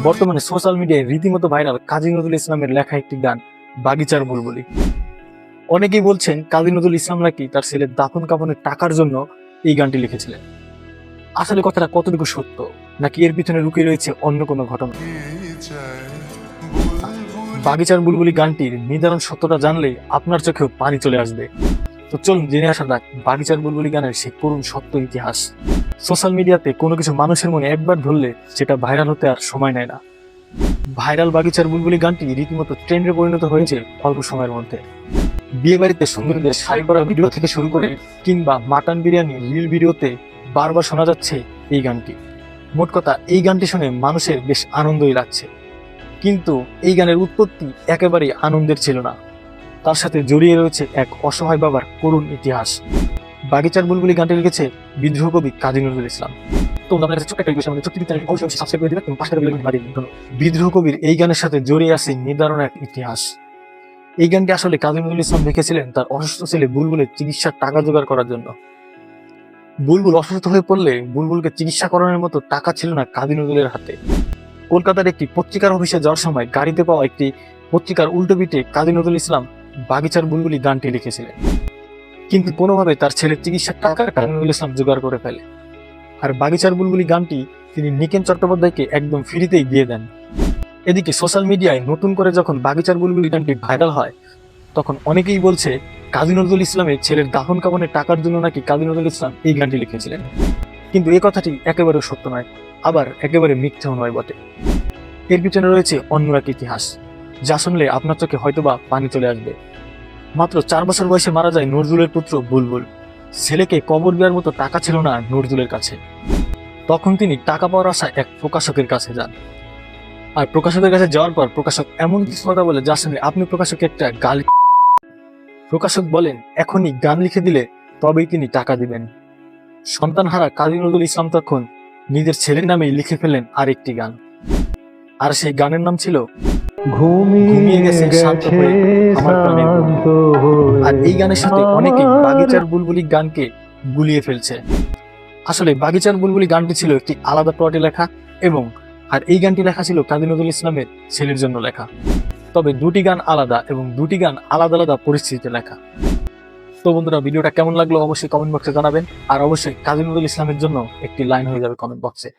বর্তমানে সোশ্যাল মিডিয়ায় রীতিমতো ভাইরাল কাজী নজরুল ইসলামের লেখা একটি গান বাগিচার বুলবুলি। অনেকেই বলছেন কাজী নজরুল ইসলাম নাকি তার ছেলের দাফন কাফনের টাকার জন্য এই গানটি লিখেছিলেন। আসলে কথাটা কতটুকু সত্য, নাকি এর পিছনে লুকিয়ে রয়েছে অন্য কোনো ঘটনা? বাগিচার বুলবুলি গানটির নির্ধারণ সত্যটা জানলে আপনার চোখেও পানি চলে আসবে। তো চলুন জেনে আসা যাক বাগিচার বুলবুলি গানের সেই করুণ সত্য ইতিহাস। সোশ্যাল মিডিয়াতে কোনো কিছু মানুষের মনে একবার ধরলে সেটা ভাইরাল হতে আর সময় নেয় না। ভাইরাল বাগিচার বুলবুলি গানটি রীতিমতো ট্রেন্ডে পরিণত হয়েছে অল্প সময়ের মধ্যে। বিয়ে বাড়িতে সুন্দরীদের শাড়ি পরা ভিডিও থেকে শুরু করে কিংবা মাটন বিরিয়ানি রিল ভিডিওতে বারবার শোনা যাচ্ছে এই গানটি। মোট কথা, এই গানটি শুনে মানুষের বেশ আনন্দই লাগছে, কিন্তু এই গানের উৎপত্তি একেবারেই আনন্দের ছিল না। তার সাথে জড়িয়ে রয়েছে এক অসহায় বাবার করুণ ইতিহাস। বাগিচার বুলবুলি গানটি লিখেছে বিদ্রোহ কবি কাজী নজরুল ইসলাম। বিদ্রোহ কবির এই গানের সাথে জড়িয়ে আছে নিদারুণ এক ইতিহাস। এই গানটি আসলে কাজী নজরুল ইসলাম লিখেছিলেন তার অসুস্থ ছেলে বুলবুলের চিকিৎসার টাকা জোগাড় করার জন্য। বুলবুল অসুস্থ হয়ে পড়লে বুলবুলকে চিকিৎসা করানোর মতো টাকা ছিল না কাজী নজরুলের হাতে। কলকাতার একটি পত্রিকার অফিসে যাওয়ার সময় গাড়িতে পাওয়া একটি পত্রিকার উল্টো পিঠে কাজী নজরুল ইসলাম বাগিচার বুলবুলি গানটি লিখেছিলেন, কিন্তু কোনোভাবে তার ছেলের চিকিৎসার টাকা কাজী নজরুল ইসলাম জোগাড় করে ফেলে। আর বাগিচার বুলবুলি গানটি তিনি নিকেন চট্টোপাধ্যায়কে একদম ফ্রিতেই দিয়ে দেন। এদিকে সোশ্যাল মিডিয়ায় নতুন করে যখন বাগিচার বুলবুলি গানটি ভাইরাল হয়, তখন অনেকেই বলছে কাজী নজরুল ইসলামের ছেলের দাফন কাফনের টাকার জন্য নাকি কাজী নজরুল ইসলাম এই গানটি লিখেছিলেন। কিন্তু এই কথাটি একেবারে সত্য নয়, আবার একেবারে মিথ্যাও নয় বটে। এর পিছনে রয়েছে অন্য এক ইতিহাস, যা শুনলে আপনার চোখে হয়তোবা পানি চলে আসবে। মাত্র 4 বছর বয়সে মারা যায় নজরুলের পুত্র বুলবুল। ছেলেকে কবর দেওয়ার মতো টাকা ছিল না নজরুলের কাছে। তখন তিনি টাকা পাওয়ার আশায় এক প্রকাশকের কাছে যান। আর প্রকাশকের কাছে যাওয়ার পর প্রকাশক এমন কিছু কথা বলে যা শুনে আপনি প্রকাশককে একটা গালি। প্রকাশক বলেন এখনই গান লিখে দিলে তবেই তিনি টাকা দিবেন। সন্তানহারা কাজী নজরুল ইসলাম তখন নিজের ছেলের নামেই লিখে ফেলেন আরেকটি গান, আর সেই গানের নাম ছিল ঘুমিয়ে গেছে শান্ত হয়ে আমার প্রাণের বন্ধু। আর এই গানের সাথে অনেকেই বাগিচার বুলবুলি গানকে গুলিয়ে ফেলছে। আসলে বাগিচার বুলবুলি গানটি ছিল একটি আলাদা প্লটে লেখা, আর এই গানটি লেখা ছিল কাজী নজরুল ইসলামের ছেলের জন্য লেখা। তবে দুটি গান আলাদা এবং দুটি গান আলাদা আলাদা পরিস্থিতিতে লেখা। তো বন্ধুরা, ভিডিওটা কেমন লাগলো অবশ্যই কমেন্ট বক্সে জানাবেন, আর অবশ্যই কাজী নজরুল ইসলামের জন্য একটি লাইন হয়ে যাবে কমেন্ট বক্সে।